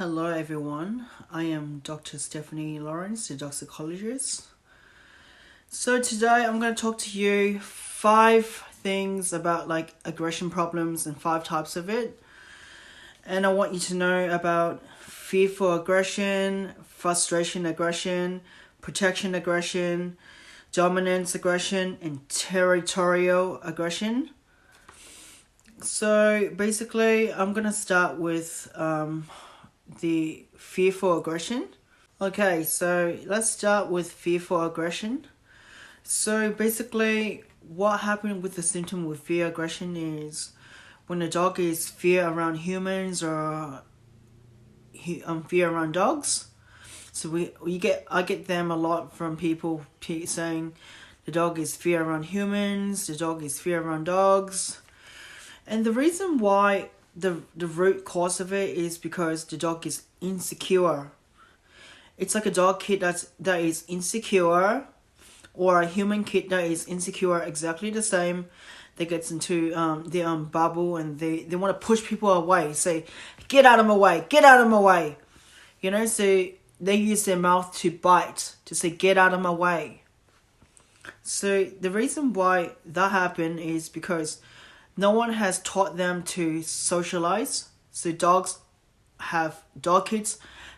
Hello everyone, I am Dr. Stephanie Lawrence, the Dog Psychologist. So today I'm going to talk to you 5 things about aggression problems and 5 types of it. And I want you to know about fearful aggression, frustration aggression, protection aggression, dominance aggression, and territorial aggression. So basically I'm going to start with the fearful aggression. Okay, so let's start with fearful aggression. So basically what happened with the symptom with fear aggression is when a dog is fear around humans or fear around dogs. So I get them a lot from people saying the dog is fear around humans, the dog is fear around dogs. And the reason why the root cause of it is because the dog is insecure. It's like a dog kid that is insecure, or a human kid that is insecure, exactly the same. They get into their bubble and they want to push people away, say, get out of my way, get out of my way. So they use their mouth to bite, to say, get out of my way. So the reason why that happened is because no one has taught them to socialize. So Dogkids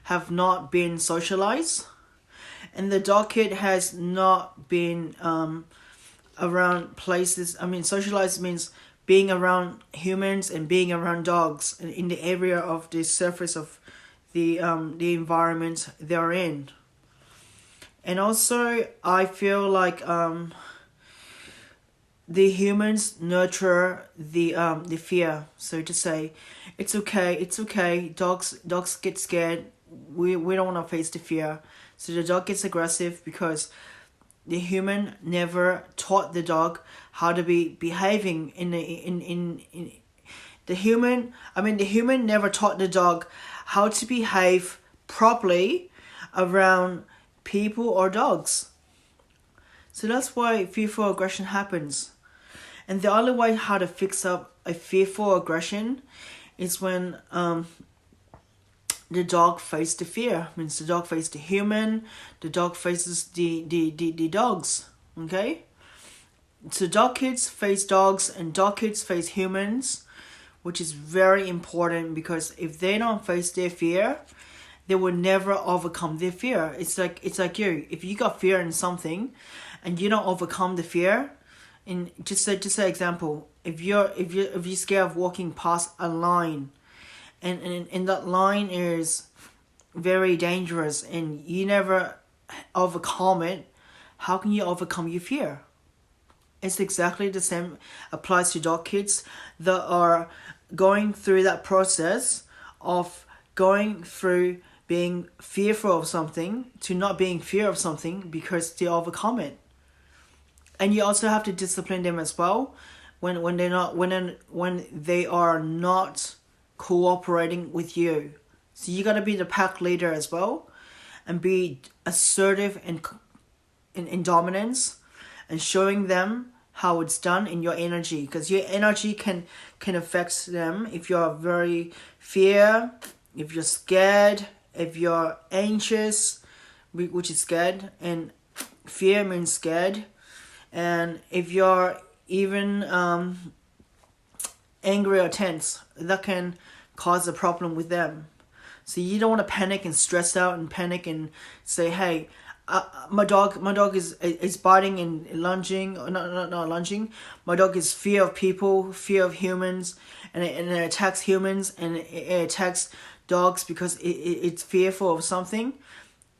have not been socialized. And the dog kid has not been around places. Socialized means being around humans and being around dogs and in the area of the surface of the environment they're in. And also, I feel like the humans nurture the fear. So to say, it's okay. Dogs get scared. We don't want to face the fear. So the dog gets aggressive because the human never taught the dog how to be behaving the human never taught the dog how to behave properly around people or dogs. So that's why fearful aggression happens. And the only way how to fix up a fearful aggression is when the dog faces the fear. Means the dog faces the human, the dog faces the dogs. Okay? So dog kids face dogs and dog kids face humans, which is very important because if they don't face their fear, they will never overcome their fear. It's like you. If you got fear in something and you don't overcome the fear, and just say example, if you're scared of walking past a line and that line is very dangerous and you never overcome it, how can you overcome your fear? It's exactly the same applies to dog kids that are going through that process of going through being fearful of something to not being fear of something because they overcome it. And you also have to discipline them as well when they are not cooperating with you. So you gotta be the pack leader as well, and be assertive in dominance, and showing them how it's done in your energy, because your energy can affect them. If you're very fear, if you're scared, if you're anxious, which is scared, and fear means scared. And if you're even angry or tense, that can cause a problem with them. So you don't want to panic and stress out and panic and say, hey, my dog is biting and lunging, or not lunging. My dog is fear of people, fear of humans, and it attacks humans and it attacks dogs because it's fearful of something.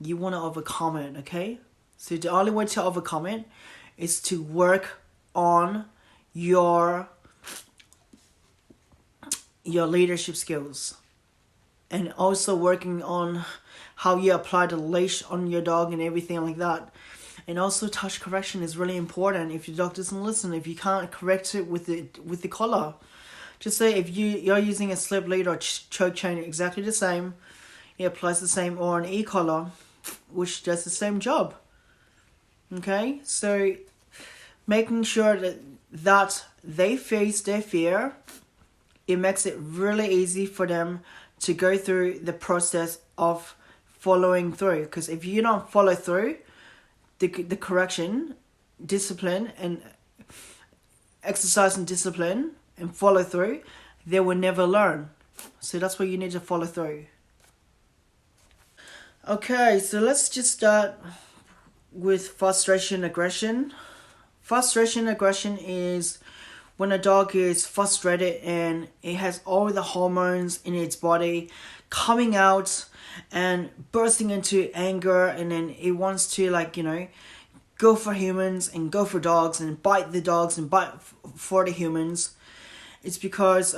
You want to overcome it, okay? So the only way to overcome it is to work on your leadership skills, and also working on how you apply the leash on your dog and everything like that. And also touch correction is really important. If your dog doesn't listen, if you can't correct it with the collar, just say if you're using a slip lead or choke chain, exactly the same, it applies the same, or an e-collar, which does the same job. Okay, so making sure that they face their fear, it makes it really easy for them to go through the process of following through. Because if you don't follow through the correction, discipline, and exercise and discipline, and follow through, they will never learn. So that's why you need to follow through. Okay, so let's just start with frustration aggression. Frustration aggression is when a dog is frustrated and it has all the hormones in its body coming out and bursting into anger, and then it wants to, like, go for humans and go for dogs and bite the dogs and bite for the humans. It's because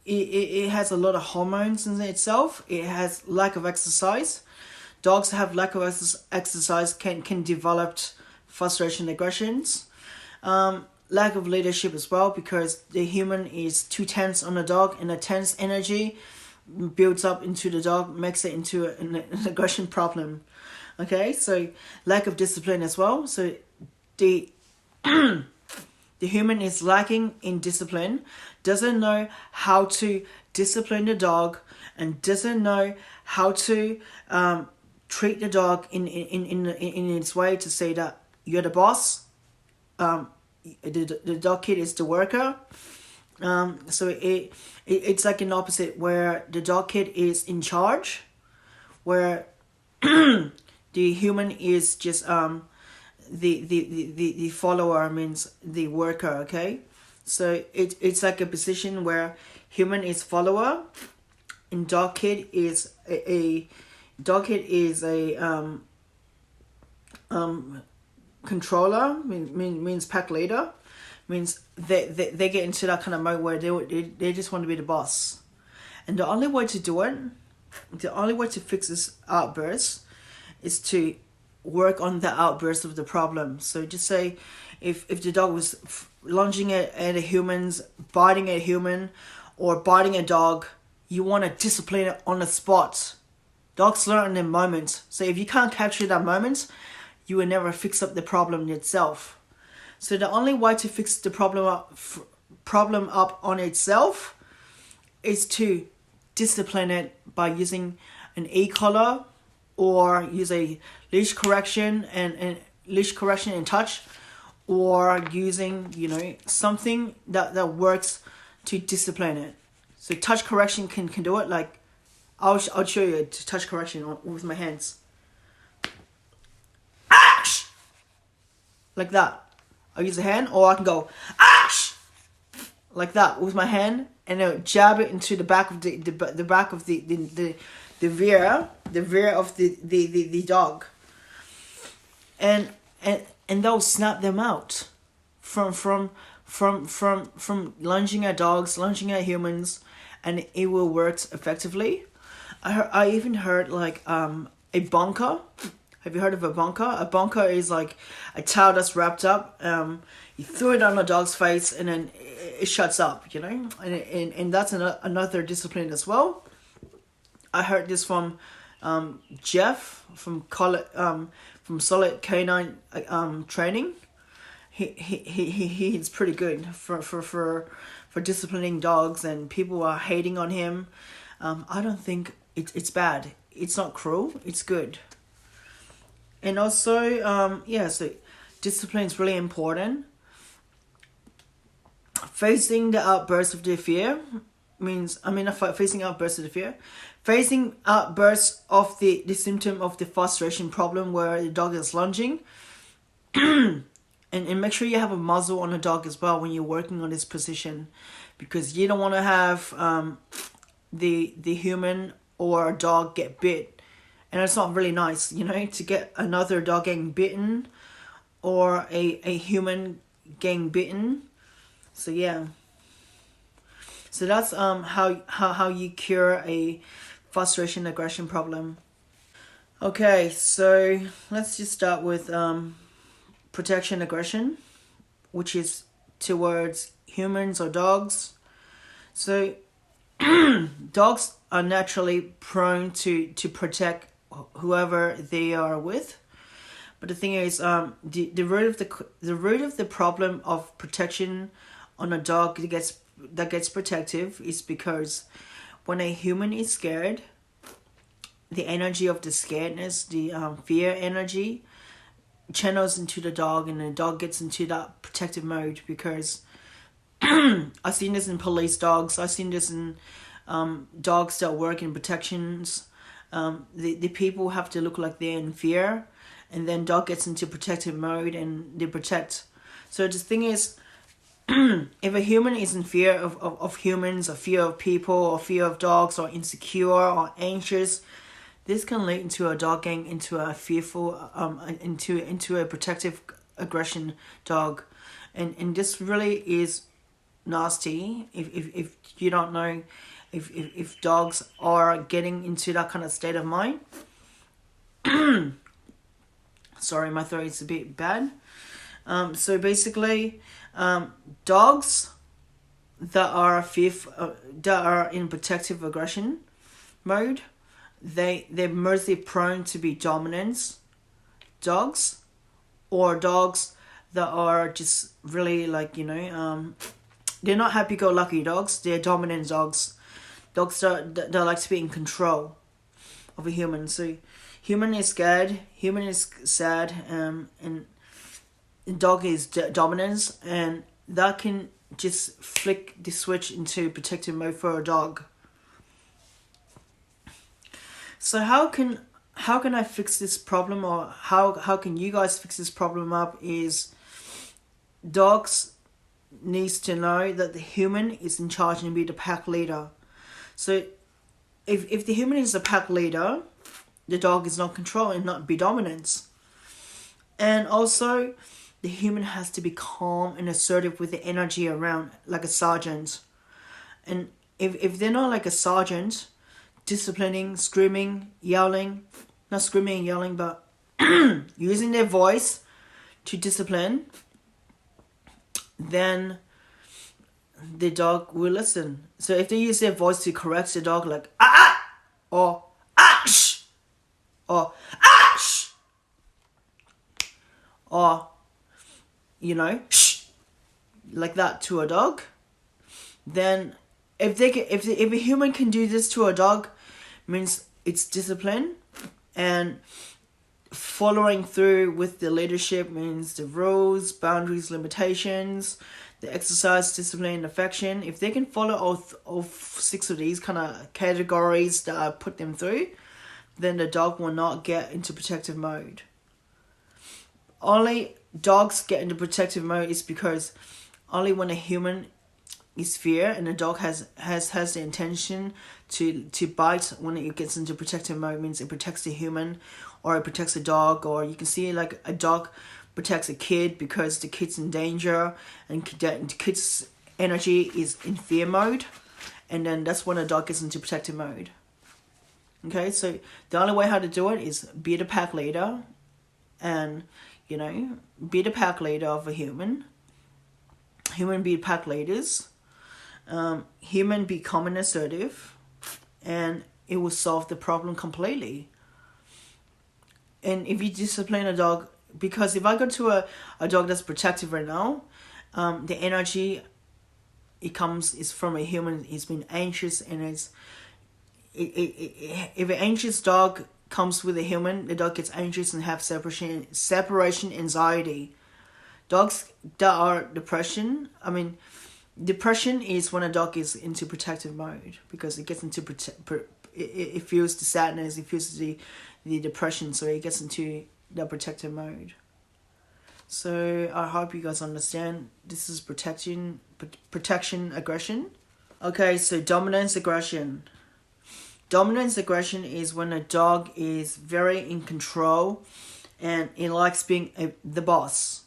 it has a lot of hormones in itself. It has lack of exercise. Dogs have lack of exercise can develop frustration aggressions. Lack of leadership as well, because the human is too tense on the dog, and the tense energy builds up into the dog, makes it into an aggression problem. Okay, so lack of discipline as well. So the the human is lacking in discipline, doesn't know how to discipline the dog, and doesn't know how to treat the dog in its way to say that you're the boss. The dog kid is the worker. So it's like an opposite, where the dog kid is in charge, where the human is just the follower, means the worker. Okay, so it's like a position where human is follower and dog kid is a controller, means pack leader, means they get into that kind of mode where they just want to be the boss. And the only way to do it, the only way to fix this outburst is to work on the outburst of the problem. So just say if the dog was lunging at a humans, biting a human, or biting a dog, you want to discipline it on the spot. Dogs learn in the moment. So if you can't capture that moment, you will never fix up the problem itself. So the only way to fix the problem up on itself is to discipline it by using an e-collar, or use a leash correction and touch, or using something that works to discipline it. So touch correction can do it. Like I'll show you a touch correction with my hands. Ash! Like that. I'll use a hand, or I can go ash! Like that with my hand, and I'll jab it into the back of the back of the rear of the dog, and they'll snap them out from lunging at dogs, lunging at humans, and it will work effectively. I even heard like a bunker. Have you heard of a bunker? A bunker is like a towel that's wrapped up. You throw it on a dog's face, and then it shuts up. And that's another discipline as well. I heard this from Jeff from Solid Canine Training. He's pretty good for disciplining dogs, and people are hating on him. I don't think it's bad. It's not cruel. It's good. And also, so discipline is really important. Facing the outbursts of the fear facing outbursts of the fear. Facing outbursts of the symptom of the frustration problem where the dog is lunging. and make sure you have a muzzle on the dog as well when you're working on this position, because you don't want to have the human or a dog get bit. And it's not really nice, to get another dog getting bitten or a human getting bitten. So yeah. So that's how you cure a frustration aggression problem. Okay, so let's just start with protection aggression, which is towards humans or dogs. So dogs are naturally prone to protect whoever they are with, but the thing is, the root of the problem of protection on a dog gets gets protective is because when a human is scared, the energy of the scaredness, the fear energy, channels into the dog, and the dog gets into that protective mode. Because I've seen this in police dogs. I've seen this in dogs that work in protections. The people have to look like they're in fear, and then dog gets into protective mode and they protect. So the thing is, if a human is in fear of humans, or fear of people, or fear of dogs, or insecure or anxious, this can lead into a dog getting into a fearful, into a protective aggression dog, and this really is nasty. If you don't know, if dogs are getting into that kind of state of mind. Sorry, my throat is a bit bad. So basically, dogs that are that are in protective aggression mode, they're mostly prone to be dominance dogs, or dogs that are just really like, they're not happy-go-lucky dogs. They're dominant dogs. Dogs that like to be in control of a human. So human is scared, human is sad, and dog is dominance, and that can just flick the switch into protective mode for a dog. So how can I fix this problem, or how can you guys fix this problem up? Is dogs needs to know that the human is in charge and be the pack leader. So if the human is the pack leader, the dog is not control and not be dominance. And also, the human has to be calm and assertive with the energy around, like a sergeant. And if they're not like a sergeant, disciplining, screaming, yelling, not screaming and yelling, but using their voice to discipline, then the dog will listen. So if they use their voice to correct the dog, like ah, or shh, or shh, or shh, like that to a dog, then if a human can do this to a dog, means it's discipline, and following through with the leadership means the rules, boundaries, limitations, the exercise, discipline, and affection. If they can follow all 6 of these kind of categories that I put them through, then the dog will not get into protective mode. Only dogs get into protective mode is because only when a human is fear and the dog has the intention to bite, when it gets into protective mode, means it protects the human, or it protects a dog. Or you can see like a dog protects a kid because the kid's in danger, and the kid's energy is in fear mode, and then that's when a dog gets into protective mode. Okay, so the only way how to do it is be the pack leader, and be the pack leader of a human be pack leaders, human be calm and assertive, and it will solve the problem completely. And if you discipline a dog, because if I go to a dog that's protective right now, the energy is from a human. He's been anxious, and if an anxious dog comes with a human, the dog gets anxious and have separation anxiety. Dogs that are depression is when a dog is into protective mode, because it gets into it feels the sadness, it feels the depression, so it gets into the protective mode. So I hope you guys understand. This is protection aggression. Okay, so dominance aggression. Dominance aggression is when a dog is very in control, and it likes being the boss,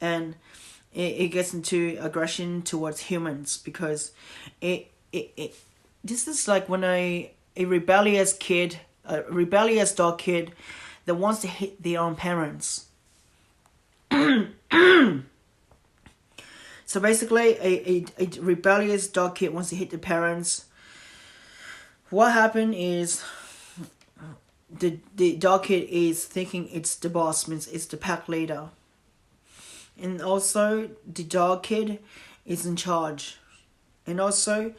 and it gets into aggression towards humans, because it this is like when a rebellious dog kid that wants to hit their own parents. So basically, a rebellious dog kid wants to hit the parents. What happened is the dog kid is thinking it's the boss, means it's the pack leader. And also, the dog kid is in charge. And also,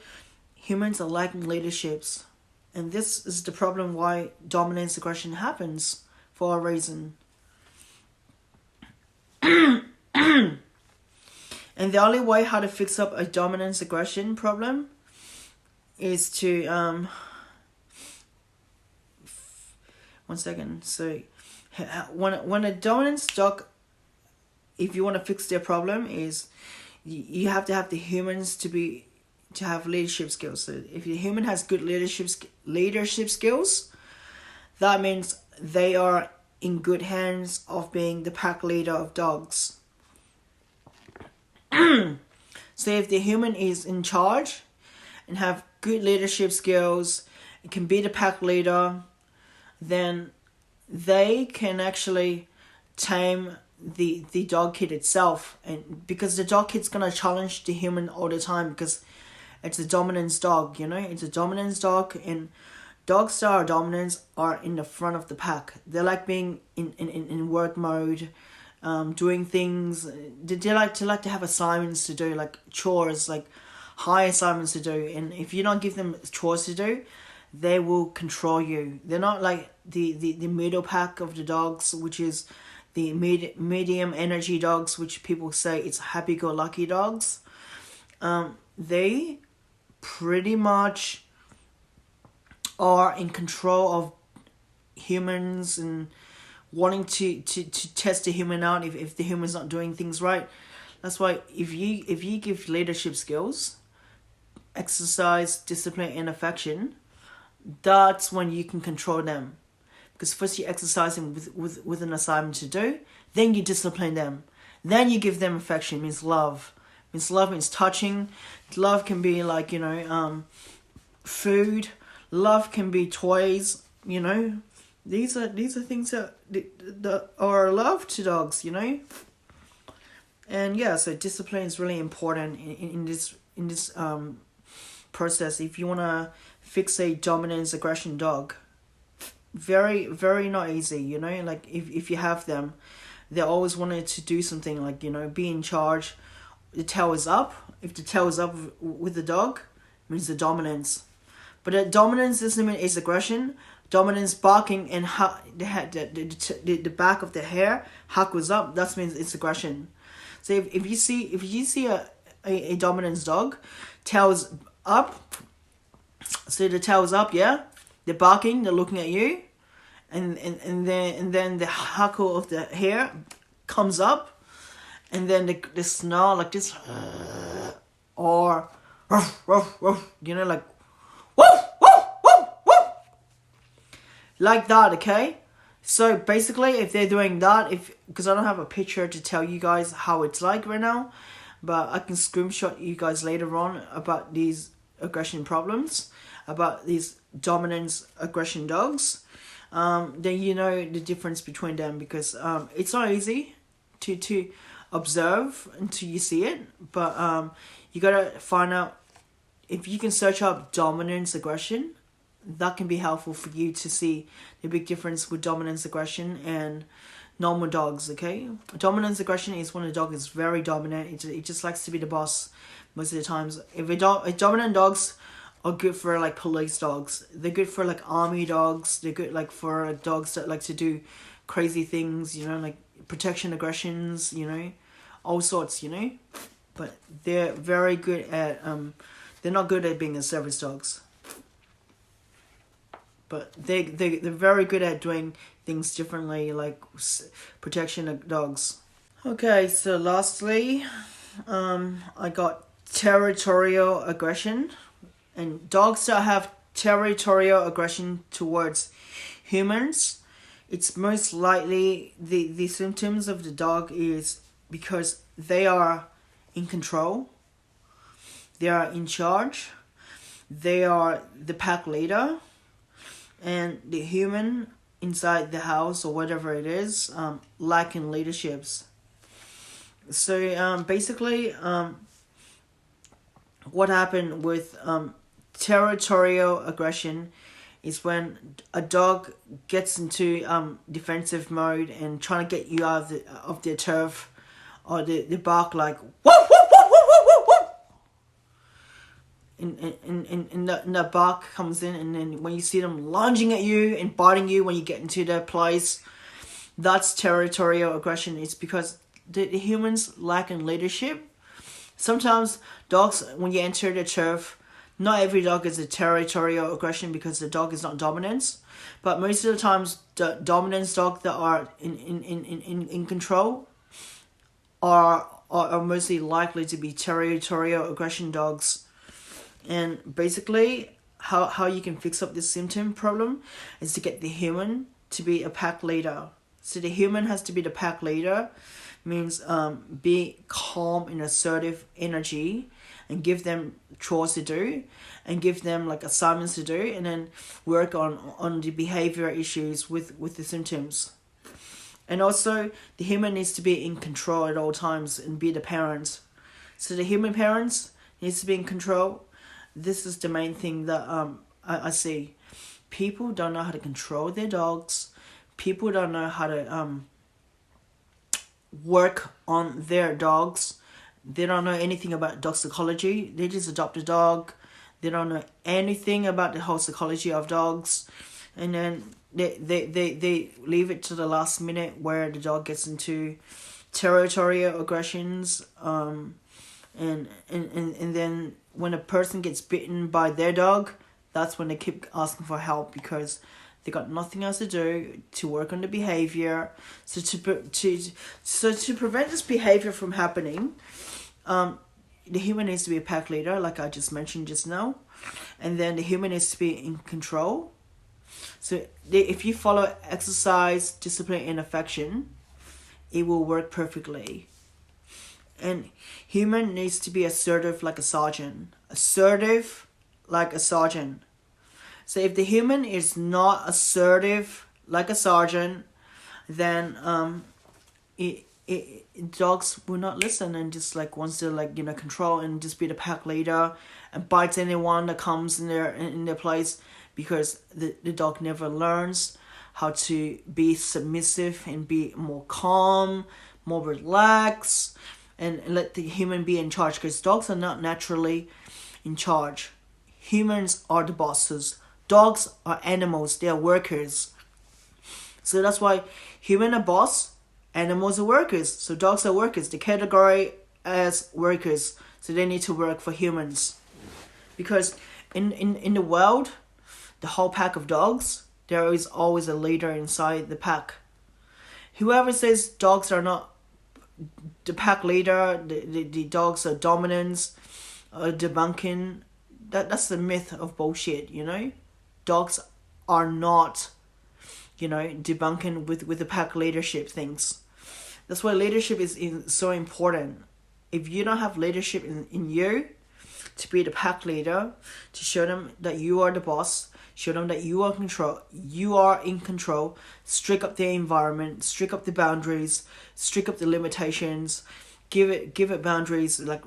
humans are lacking leaderships. And this is the problem why dominance aggression happens for a reason. And the only way how to fix up a dominance aggression problem is to one second. So when a dominance dog, if you want to fix their problem, is you have to have the humans to have leadership skills. So if the human has good leadership skills, that means they are in good hands of being the pack leader of dogs. So if the human is in charge and have good leadership skills, it can be the pack leader, then they can actually tame the dog kid itself. And because the dog kid's gonna challenge the human all the time, because it's a dominance dog, it's a dominance dog, and dogs that are dominant are in the front of the pack. They like being in work mode, doing things. They like to have assignments to do, like chores, like high assignments to do. And if you don't give them chores to do, they will control you. They're not like the middle pack of the dogs, which is the medium energy dogs, which people say it's happy-go-lucky dogs. They pretty much are in control of humans and wanting to test the human out if the human's not doing things right. That's why if you give leadership skills, exercise, discipline, and affection, that's when you can control them. Because first you exercise them with an assignment to do, then you discipline them, then you give them affection. Means love. Love means touching. Love can be like food. Love can be toys. These are things that are love to dogs. And yeah, so discipline is really important in this process. If you wanna fix a dominance aggression dog, very, very not easy. Like if you have them, they always wanted to do something, like be in charge. The tail is up. If the tail is up with the dog, it means the dominance. But the dominance doesn't mean it's aggression. Dominance barking and the back of the hair hackles up. That means it's aggression. So if you see a dominance dog, tail's up. So the tail's up, yeah. They're barking. They're looking at you, and then the hackle of the hair comes up. And then the snarl like this, or ruff, ruff, ruff, like woof, woof, woof, woof, like that. Okay, so basically, if they're doing that, because I don't have a picture to tell you guys how it's like right now, but I can screenshot you guys later on about these aggression problems, about these dominance aggression dogs. Then you know the difference between them, because it's not easy to observe until you see it, but you gotta find out. If you can search up dominance aggression, that can be helpful for you to see the big difference with dominance aggression and normal dogs. Okay, dominance aggression is when a dog is very dominant. It just likes to be the boss most of the times. If dominant dogs are good for like police dogs, they're good for like army dogs, they're good like for dogs that like to do crazy things, like protection aggressions, all sorts, but they're very good at they're not good at being a service dogs, but they're very good at doing things differently, like protection dogs. Okay, so lastly, I got territorial aggression, and dogs that have territorial aggression towards humans, it's most likely the symptoms of the dog is because they are in control, they are in charge, they are the pack leader, and the human inside the house or whatever it is lacking leaderships. So basically, what happened with territorial aggression is when a dog gets into defensive mode and trying to get you out of their turf, or they bark like woof, woof, woof, woof, woof, woof. the bark comes in, and then when you see them lunging at you and biting you when you get into their place, that's territorial aggression. It's because the humans lack in leadership. Sometimes dogs, when you enter the turf, not every dog is a territorial aggression because the dog is not dominance. But most of the times, the dominance dog that are in control are mostly likely to be territorial aggression dogs. And basically, how you can fix up this symptom problem is to get the human to be a pack leader. So the human has to be the pack leader, means be calm and assertive energy, and give them chores to do, and give them like assignments to do, and then work on the behaviour issues with the symptoms. And also, the human needs to be in control at all times and be the parent. So the human parents needs to be in control. This is the main thing that I see. People don't know how to control their dogs. People don't know how to work on their dogs. They don't know anything about dog psychology. They just adopt a dog. They don't know anything about the whole psychology of dogs. And then they leave it to the last minute where the dog gets into territorial aggressions. And then when a person gets bitten by their dog, that's when they keep asking for help because they got nothing else to do to work on the behavior. So to prevent this behavior from happening, the human needs to be a pack leader, like I just mentioned just now, and then the human needs to be in control. So if you follow exercise, discipline, and affection, it will work perfectly. And human needs to be assertive like a sergeant. Assertive like a sergeant. So if the human is not assertive like a sergeant, then dogs will not listen and just like wants to control and just be the pack leader and bites anyone that comes in their place, because the dog never learns how to be submissive and be more calm, more relaxed, and let the human be in charge, because dogs are not naturally in charge. Humans are the bosses. Dogs are animals. They are workers. So that's why human are boss, animals are workers. So dogs are workers. They categorize as workers. So they need to work for humans. Because in the world, the whole pack of dogs, there is always a leader inside the pack. Whoever says dogs are not the pack leader, the dogs are dominance, debunking, that's the myth of bullshit, Dogs are not, debunking with the pack leadership things. That's why leadership is so important. If you don't have leadership in you to be the pack leader, to show them that you are the boss, show them that you are in control, strict up the environment, strict up the boundaries, strict up the limitations, give it boundaries like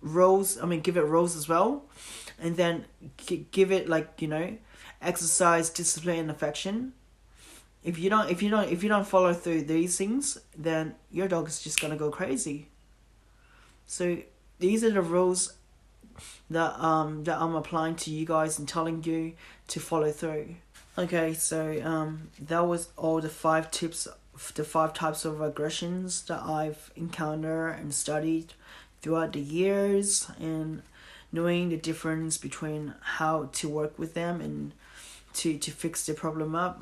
roles. I mean, give it roles as well, and then give it exercise, discipline, and affection. If you don't follow through these things, then your dog is just gonna go crazy. So these are the rules that I'm applying to you guys and telling you to follow through. Okay, so that was all the 5 tips, the 5 types of aggressions that I've encountered and studied throughout the years, and knowing the difference between how to work with them and to fix the problem up.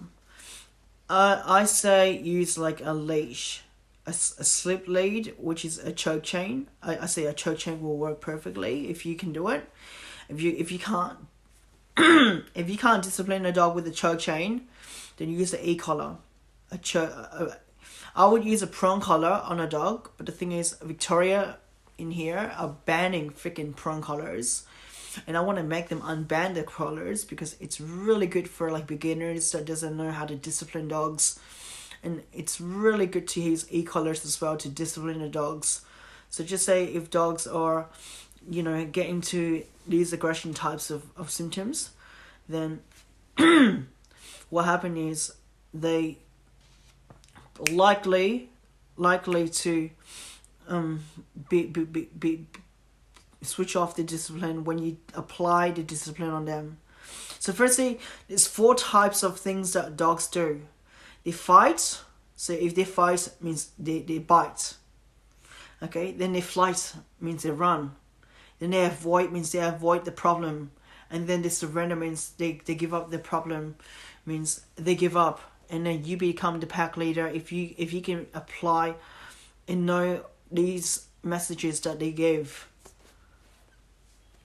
I say use like a leash, a slip lead, which is a choke chain. I say a choke chain will work perfectly if you can do it. If you can't if you can't discipline a dog with a choke chain, then use the e-collar. I would use a prong collar on a dog, but the thing is, Victoria in here are banning freaking prong collars, and I want to make them unban the collars because it's really good for beginners that doesn't know how to discipline dogs, and it's really good to use e-collars as well to discipline the dogs. So just say if dogs are getting to these aggression types of symptoms, then what happened is they likely to switch off the discipline when you apply the discipline on them. So firstly, there's 4 types of things that dogs do. They fight. So if they fight, means they bite. Okay, then they flight, means they run. Then they avoid, means they avoid the problem. And then they surrender, means they give up the problem, means they give up. And then you become the pack leader if you can apply and know these messages that they give.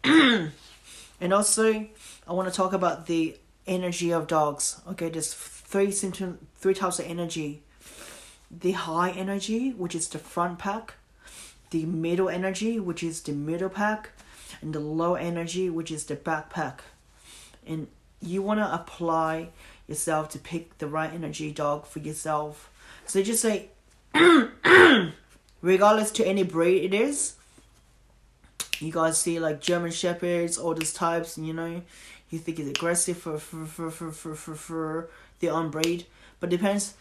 And also, I want to talk about the energy of dogs. Okay, there's 3 types of energy. The high energy, which is the front pack. The middle energy, which is the middle pack. And the low energy, which is the back pack. And you want to apply yourself to pick the right energy dog for yourself. So just say, regardless to any breed it is, you guys see like German Shepherds, all those types, and you think it's aggressive for the own breed. But depends.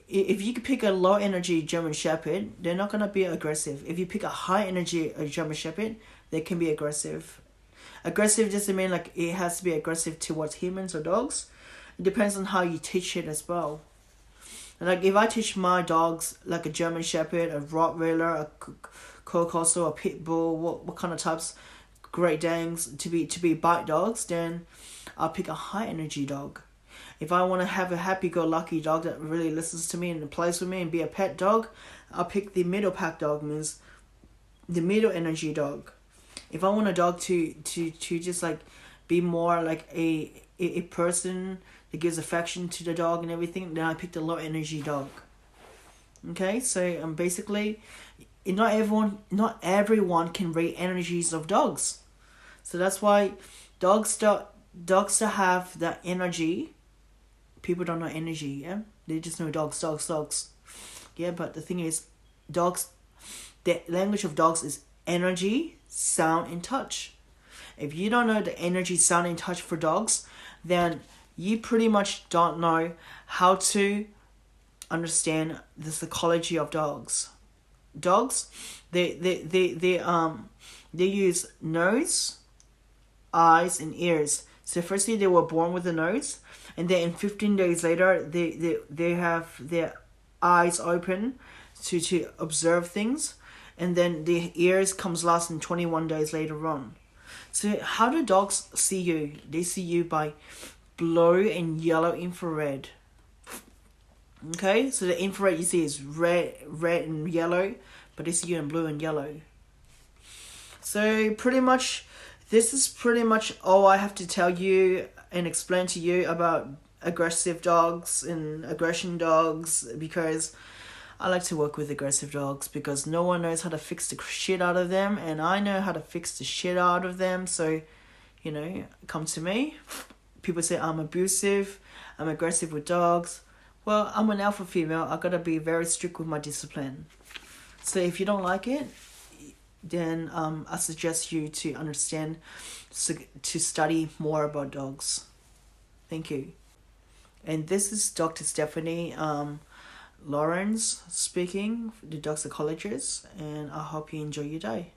If you pick a low energy German Shepherd, they're not gonna be aggressive. If you pick a high energy German Shepherd, they can be aggressive. Aggressive doesn't mean like it has to be aggressive towards humans or dogs. It depends on how you teach it as well. Like if I teach my dogs like a German Shepherd, a Rottweiler, a Corso, a Pit Bull, what kind of types, Great Danes to be bite dogs, then I'll pick a high energy dog. If I want to have a happy-go-lucky dog that really listens to me and plays with me and be a pet dog, I'll pick the middle pack dog, means the middle energy dog. If I want a dog to just like be more like a person that gives affection to the dog and everything, then I pick the low energy dog. Okay, so basically, not everyone can read energies of dogs. So that's why dogs that have that energy, people don't know energy, yeah? They just know dogs. Yeah, but the thing is, dogs, the language of dogs is energy, sound, and touch. If you don't know the energy, sound, and touch for dogs, then you pretty much don't know how to understand the psychology of dogs. Dogs, they use nose, eyes, and ears. So firstly, they were born with a nose, and then in 15 days later, they have their eyes open to observe things, and then the ears comes last in 21 days later on. So how do dogs see you? They see you by blue and yellow infrared. Okay, so the infrared you see is red and yellow, but they see you in blue and yellow. So pretty much, this is pretty much all I have to tell you and explain to you about aggressive dogs and aggression dogs, because I like to work with aggressive dogs because no one knows how to fix the shit out of them, and I know how to fix the shit out of them. So, come to me. People say I'm abusive, I'm aggressive with dogs. Well, I'm an alpha female. I gotta be very strict with my discipline. So if you don't like it, then I suggest you to understand, to study more about dogs. Thank you. And this is Dr. Stephanie Lawrence speaking, the dog psychologist, and I hope you enjoy your day.